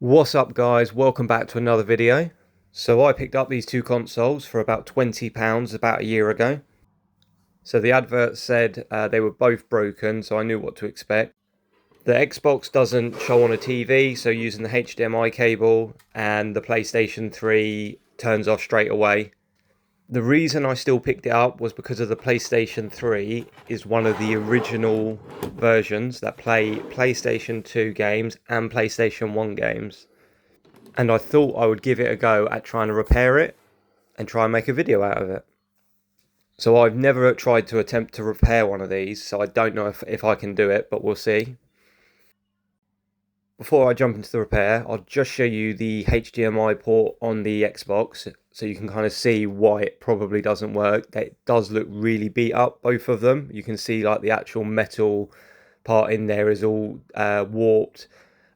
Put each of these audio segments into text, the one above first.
What's up guys, welcome back to another video. So I picked up these two consoles for about £20 about a year ago. So the advert said they were both broken, so I knew what to expect. The Xbox doesn't show on a TV, so using the HDMI cable, and the PlayStation 3 turns off straight away. The reason I still picked it up was because of the PlayStation 3 is one of the original versions that play PlayStation 2 games and PlayStation 1 games. And I thought I would give it a go at trying to repair it and try and make a video out of it. So I've never tried to attempt to repair one of these, so I don't know if I can do it, but we'll see. Before I jump into the repair, I'll just show you the HDMI port on the Xbox so you can kind of see why it probably doesn't work. It does look really beat up, both of them. You can see like the actual metal part in there is all warped.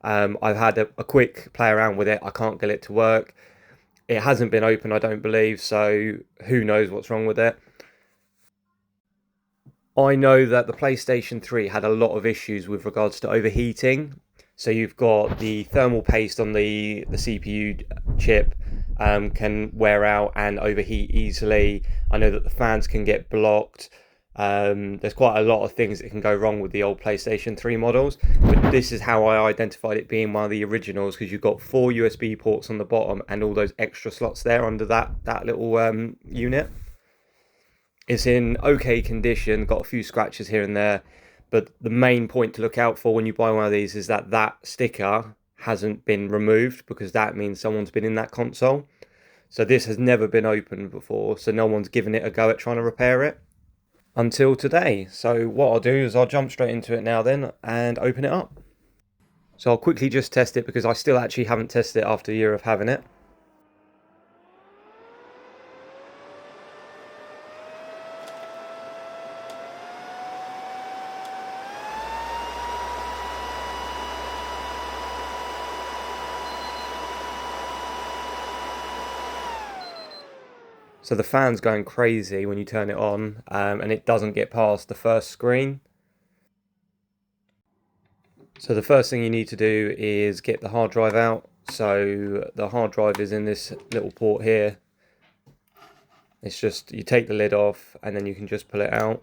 I've had a quick play around with it. I can't get it to work. It hasn't been open, I don't believe, so who knows what's wrong with it. I know that the PlayStation 3 had a lot of issues with regards to overheating. So you've got the thermal paste on the CPU chip can wear out and overheat easily. I know that the fans can get blocked. There's quite a lot of things that can go wrong with the old PlayStation 3 models, but this is how I identified it being one of the originals, because you've got 4 USB ports on the bottom and all those extra slots there under that little unit. It's in okay condition, got a few scratches here and there, but the main point to look out for when you buy one of these is that sticker hasn't been removed, because that means someone's been in that console. So this has never been opened before, so no one's given it a go at trying to repair it until today. So what I'll do is I'll jump straight into it now then and open it up. So I'll quickly just test it, because I still actually haven't tested it after a year of having it. So the fan's going crazy when you turn it on, and it doesn't get past the first screen. So the first thing you need to do is get the hard drive out. So the hard drive is in this little port here. It's just, you take the lid off and then you can just pull it out.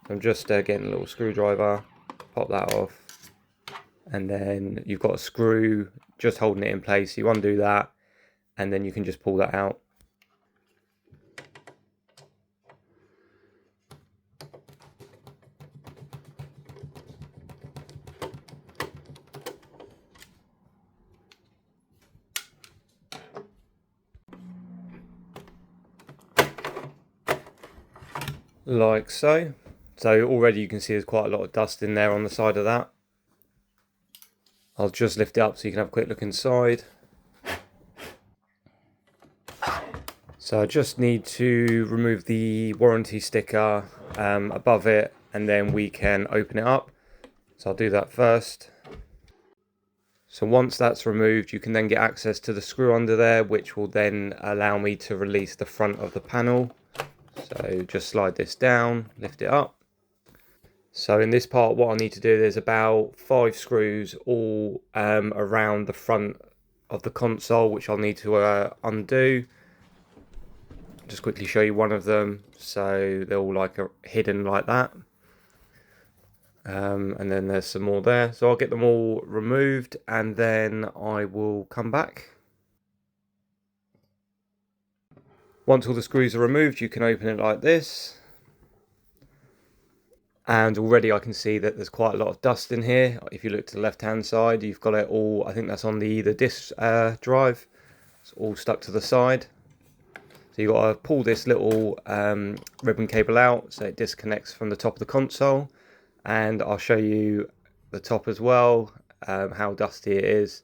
I'm just getting a little screwdriver, pop that off, and then you've got a screw just holding it in place. You undo that and then you can just pull that out. Like so. So already you can see there's quite a lot of dust in there on the side of that. I'll just lift it up so you can have a quick look inside. So I just need to remove the warranty sticker above it, and then we can open it up. So I'll do that first. So once that's removed, you can then get access to the screw under there, which will then allow me to release the front of the panel. So just slide this down, lift it up. So in this part, what I need to do, there's about 5 screws all around the front of the console, which I'll need to undo. Just quickly show you one of them. So they're all like hidden like that. And then there's some more there. So I'll get them all removed and then I will come back. Once all the screws are removed, you can open it like this. And already I can see that there's quite a lot of dust in here. If you look to the left hand side, you've got it all, I think that's on the disk drive. It's all stuck to the side. So you've got to pull this little ribbon cable out so it disconnects from the top of the console. And I'll show you the top as well, how dusty it is.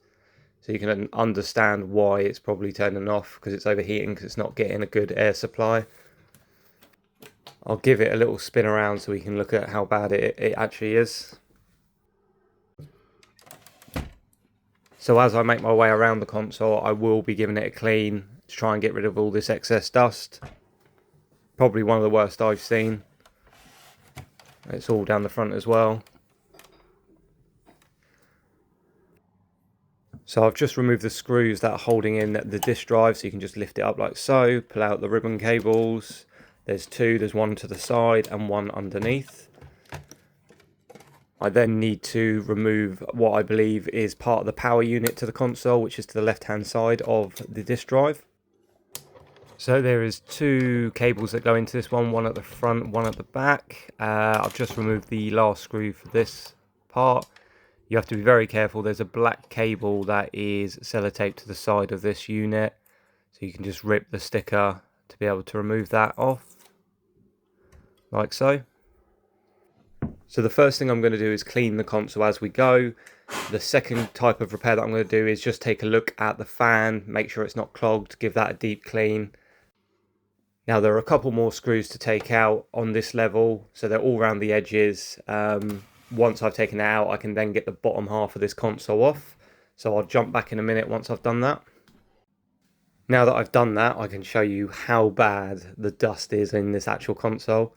So you can understand why it's probably turning off, because it's overheating, because it's not getting a good air supply. I'll give it a little spin around so we can look at how bad it actually is. So as I make my way around the console, I will be giving it a clean to try and get rid of all this excess dust. Probably one of the worst I've seen. It's all down the front as well. So I've just removed the screws that are holding in the disk drive, so you can just lift it up like so, pull out the ribbon cables. There's two, there's one to the side and one underneath. I then need to remove what I believe is part of the power unit to the console, which is to the left hand side of the disk drive. So there is two cables that go into this one at the front, one at the back. I've just removed the last screw for this part. You have to be very careful. There's a black cable that is sellotaped to the side of this unit, so you can just rip the sticker to be able to remove that off, like so. So the first thing I'm going to do is clean the console as we go. The second type of repair that I'm going to do is just take a look at the fan, make sure it's not clogged, give that a deep clean. Now there are a couple more screws to take out on this level, so they're all around the edges. Once I've taken it out, I can then get the bottom half of this console off. So I'll jump back in a minute once I've done that. Now that I've done that, I can show you how bad the dust is in this actual console.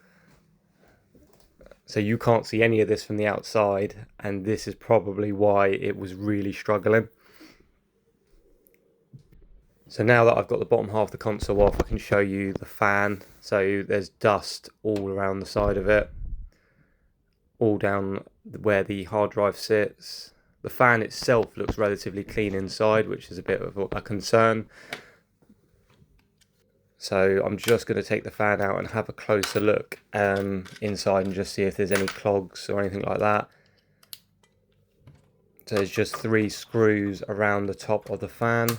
So you can't see any of this from the outside, and this is probably why it was really struggling. So now that I've got the bottom half of the console off, I can show you the fan. So there's dust all around the side of it, all down where the hard drive sits. The fan itself looks relatively clean inside, which is a bit of a concern. So I'm just going to take the fan out and have a closer look inside and just see if there's any clogs or anything like that. So there's just 3 screws around the top of the fan.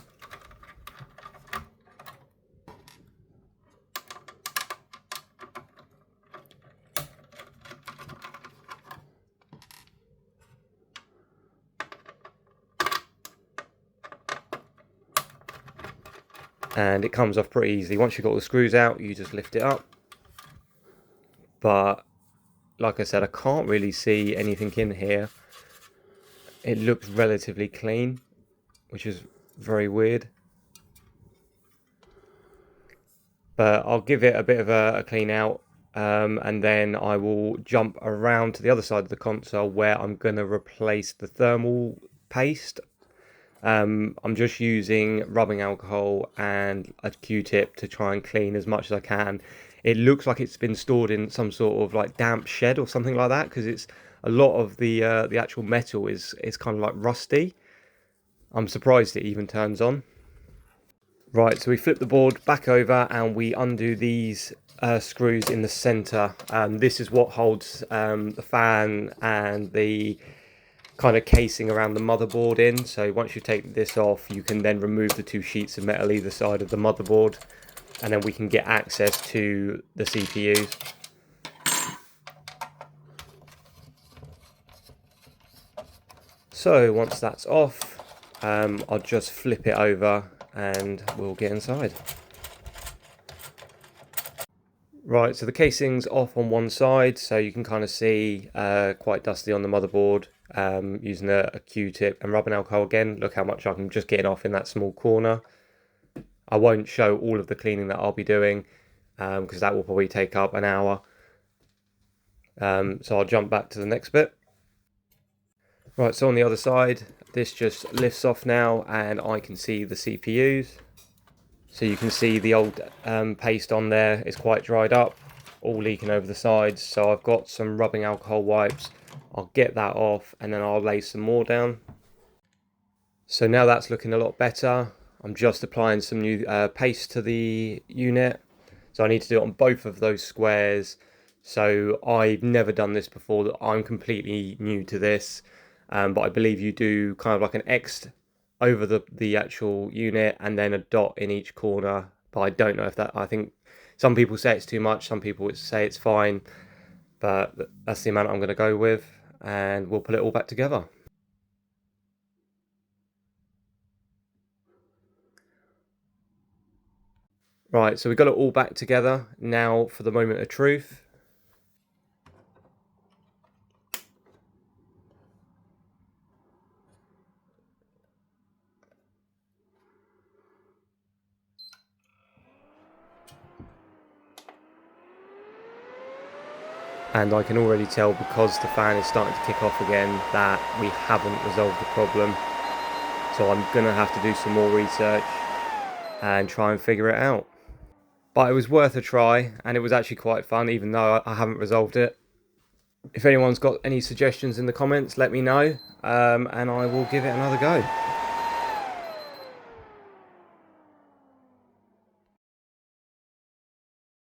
And it comes off pretty easily. Once you've got all the screws out, you just lift it up. But like I said, I can't really see anything in here. It looks relatively clean, which is very weird. But I'll give it a bit of a clean out, and then I will jump around to the other side of the console where I'm going to replace the thermal paste. I'm just using rubbing alcohol and a Q-tip to try and clean as much as I can. It looks like it's been stored in some sort of like damp shed or something like that, because it's a lot of the actual metal is kind of like rusty. I'm surprised it even turns on. Right, so we flip the board back over and we undo these screws in the center. This is what holds the fan and the kind of casing around the motherboard in. So once you take this off, you can then remove the 2 sheets of metal either side of the motherboard, and then we can get access to the CPUs. So once that's off, I'll just flip it over and we'll get inside. Right, so the casing's off on one side, so you can kind of see quite dusty on the motherboard. Using a Q-tip and rubbing alcohol again, look how much I'm just getting off in that small corner. I won't show all of the cleaning that I'll be doing, because that will probably take up an hour. So I'll jump back to the next bit. Right, so on the other side, this just lifts off now and I can see the CPUs. So you can see the old paste on there is quite dried up, all leaking over the sides. So I've got some rubbing alcohol wipes. I'll get that off and then I'll lay some more down. So now that's looking a lot better. I'm just applying some new paste to the unit. So I need to do it on both of those squares. So I've never done this before. I'm completely new to this. But I believe you do kind of like an X over the actual unit and then a dot in each corner. But I don't know if that, I think some people say it's too much, some people say it's fine, but that's the amount I'm going to go with, and we'll put it all back together. Right, so we've got it all back together. Now for the moment of truth. And I can already tell, because the fan is starting to kick off again, that we haven't resolved the problem. So I'm gonna have to do some more research and try and figure it out. But it was worth a try, and it was actually quite fun, even though I haven't resolved it. If anyone's got any suggestions in the comments, let me know, and I will give it another go.